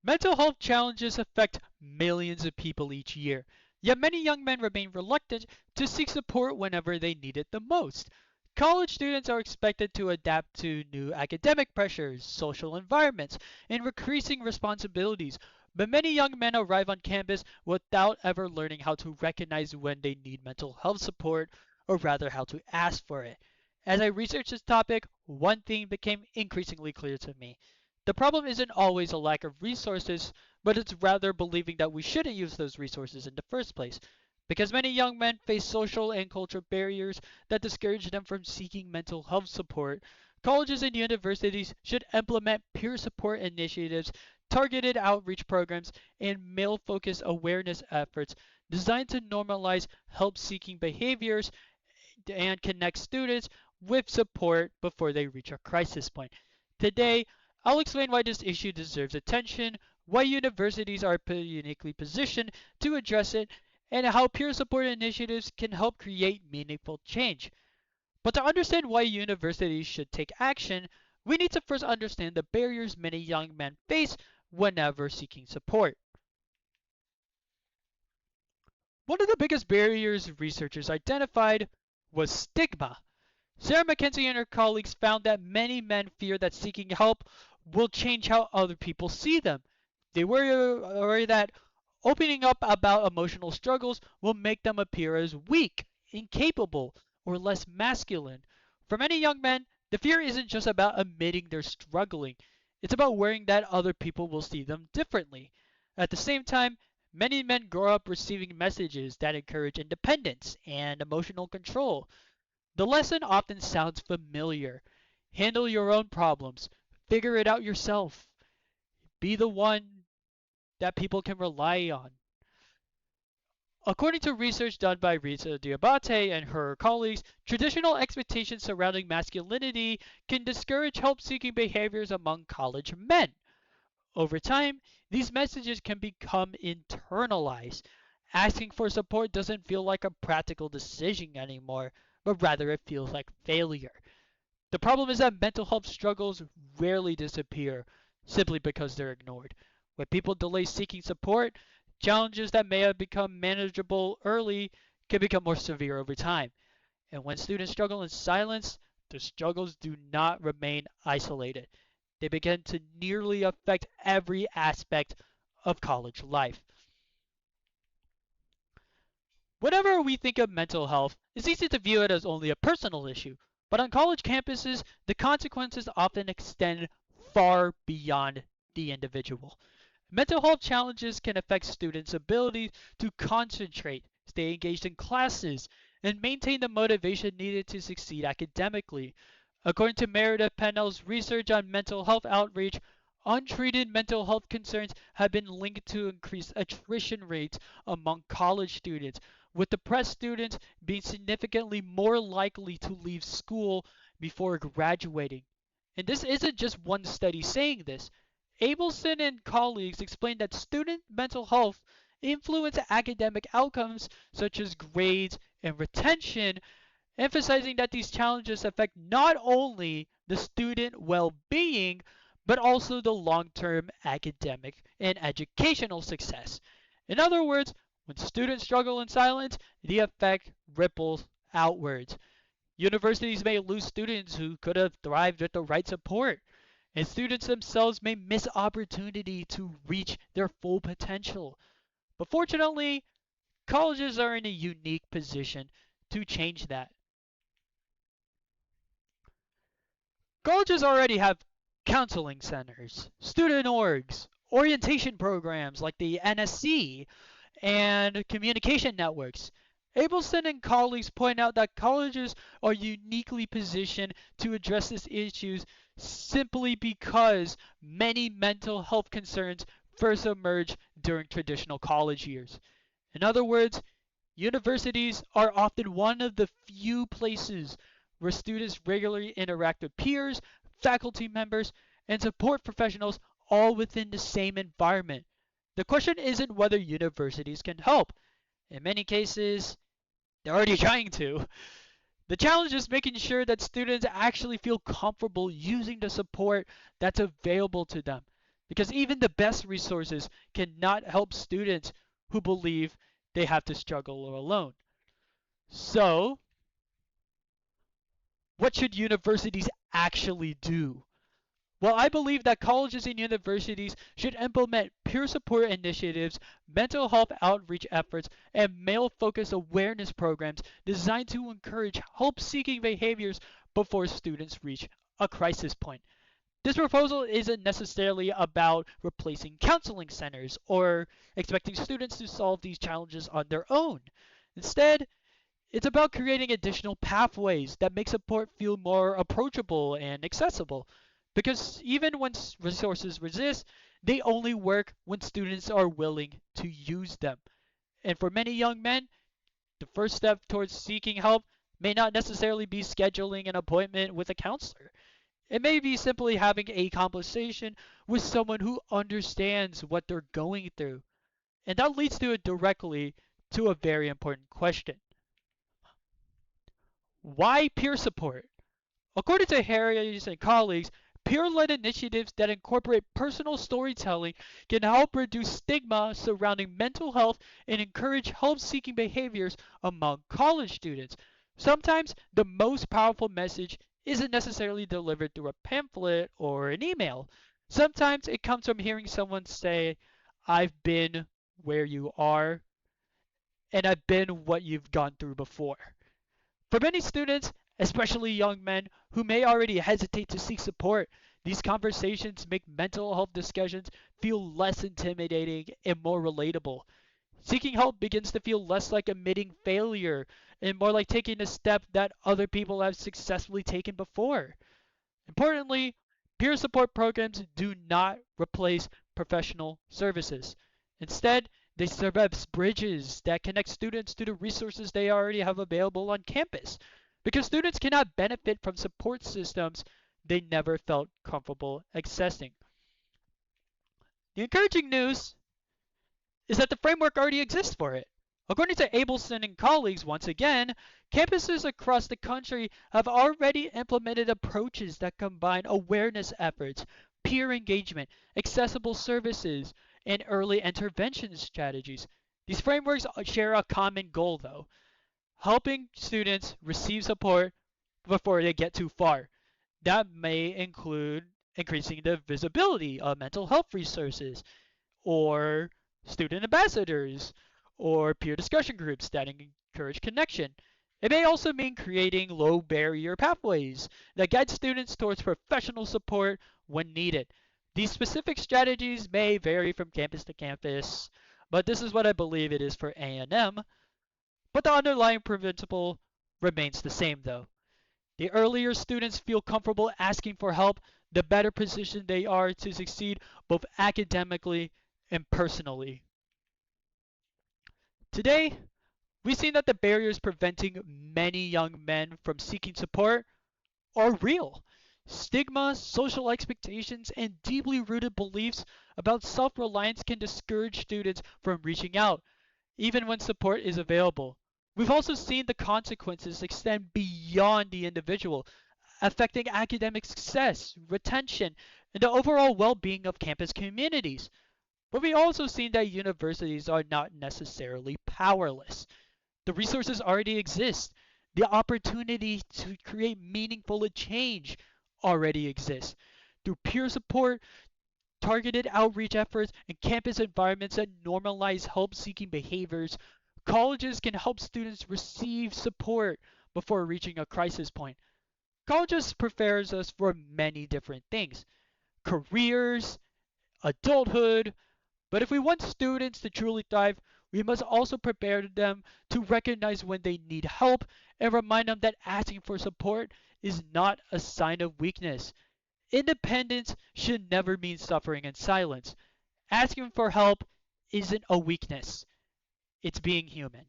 Mental health challenges affect millions of people each year, yet many young men remain reluctant to seek support whenever they need it the most. College students are expected to adapt to new academic pressures, social environments, and increasing responsibilities, but many young men arrive on campus without ever learning how to recognize when they need mental health support, or rather how to ask for it. As I researched this topic, one thing became increasingly clear to me. The problem isn't always a lack of resources, but it's rather believing that we shouldn't use those resources in the first place. Because many young men face social and cultural barriers that discourage them from seeking mental health support, colleges and universities should implement peer support initiatives, targeted outreach programs, and male focused awareness efforts designed to normalize help seeking behaviors and connect students with support before they reach a crisis point. Today, I'll explain why this issue deserves attention, why universities are uniquely positioned to address it, and how peer support initiatives can help create meaningful change. But to understand why universities should take action, we need to first understand the barriers many young men face whenever seeking support. One of the biggest barriers researchers identified was stigma. Sarah Mackenzie and her colleagues found that many men fear that seeking help will change how other people see them. They worry that opening up about emotional struggles will make them appear as weak, incapable, or less masculine. For many young men, the fear isn't just about admitting they're struggling, it's about worrying that other people will see them differently. At the same time, many men grow up receiving messages that encourage independence and emotional control. The lesson often sounds familiar. Handle your own problems. Figure it out yourself. Be the one that people can rely on. According to research done by Rita Diabate and her colleagues, traditional expectations surrounding masculinity can discourage help-seeking behaviors among college men. Over time, these messages can become internalized. Asking for support doesn't feel like a practical decision anymore, but rather it feels like failure. The problem is that mental health struggles rarely disappear simply because they're ignored. When people delay seeking support, challenges that may have become manageable early can become more severe over time. And when students struggle in silence, their struggles do not remain isolated. They begin to nearly affect every aspect of college life. Whenever we think of mental health, it's easy to view it as only a personal issue, but on college campuses, the consequences often extend far beyond the individual. Mental health challenges can affect students' ability to concentrate, stay engaged in classes, and maintain the motivation needed to succeed academically. According to Meredith Pennell's research on mental health outreach, untreated mental health concerns have been linked to increased attrition rates among college students, with depressed students being significantly more likely to leave school before graduating. And this isn't just one study saying this. Abelson and colleagues explained that student mental health influence academic outcomes such as grades and retention, emphasizing that these challenges affect not only the student well-being but also the long-term academic and educational success. In other words, when students struggle in silence, the effect ripples outwards. Universities may lose students who could have thrived with the right support, and students themselves may miss opportunity to reach their full potential. But fortunately, colleges are in a unique position to change that. Colleges already have counseling centers, student orgs, orientation programs like the NSC, and communication networks. Abelson and colleagues point out that colleges are uniquely positioned to address these issues simply because many mental health concerns first emerge during traditional college years. In other words, universities are often one of the few places where students regularly interact with peers, faculty members, and support professionals all within the same environment. The question isn't whether universities can help. In many cases, they're already trying to. The challenge is making sure that students actually feel comfortable using the support that's available to them. because even the best resources cannot help students who believe they have to struggle alone. So, what should universities actually do? Well, I believe that colleges and universities should implement peer support initiatives, mental health outreach efforts, and male focused awareness programs designed to encourage help seeking behaviors before students reach a crisis point. This proposal isn't necessarily about replacing counseling centers or expecting students to solve these challenges on their own. Instead, it's about creating additional pathways that make support feel more approachable and accessible. Because even when resources resist, they only work when students are willing to use them. And for many young men, the first step towards seeking help may not necessarily be scheduling an appointment with a counselor. It may be simply having a conversation with someone who understands what they're going through. And that leads to it directly to a very important question. Why peer support? According to Harris and colleagues, peer-led initiatives that incorporate personal storytelling can help reduce stigma surrounding mental health and encourage help-seeking behaviors among college students. Sometimes the most powerful message isn't necessarily delivered through a pamphlet or an email. Sometimes it comes from hearing someone say, "I've been where you are, and I've been what you've gone through before." For many students, especially young men who may already hesitate to seek support, these conversations make mental health discussions feel less intimidating and more relatable. Seeking help begins to feel less like admitting failure and more like taking a step that other people have successfully taken before. Importantly, peer support programs do not replace professional services. Instead, they serve as bridges that connect students to the resources they already have available on campus. Because students cannot benefit from support systems they never felt comfortable accessing. The encouraging news is that the framework already exists for it. According to Abelson and colleagues, once again, campuses across the country have already implemented approaches that combine awareness efforts, peer engagement, accessible services, and early intervention strategies. These frameworks share a common goal, though: helping students receive support before they get too far. That may include increasing the visibility of mental health resources, or student ambassadors, or peer discussion groups that encourage connection. It may also mean creating low barrier pathways that guide students towards professional support when needed. These specific strategies may vary from campus to campus, but this is what I believe it is for A&M. But the underlying principle remains the same though. The earlier students feel comfortable asking for help, the better positioned they are to succeed both academically and personally. Today, we've seen that the barriers preventing many young men from seeking support are real. Stigma, social expectations, and deeply rooted beliefs about self reliance can discourage students from reaching out, even when support is available. We've also seen the consequences extend beyond the individual, affecting academic success, retention, and the overall well being of campus communities. But we also seen that universities are not necessarily powerless. The resources already exist. The opportunity to create meaningful change already exists. Through peer support, targeted outreach efforts, and campus environments that normalize help seeking behaviors, colleges can help students receive support before reaching a crisis point. Colleges prepares us for many different things: careers, adulthood, but if we want students to truly thrive, we must also prepare them to recognize when they need help and remind them that asking for support is not a sign of weakness. Independence should never mean suffering in silence. Asking for help isn't a weakness, it's being human.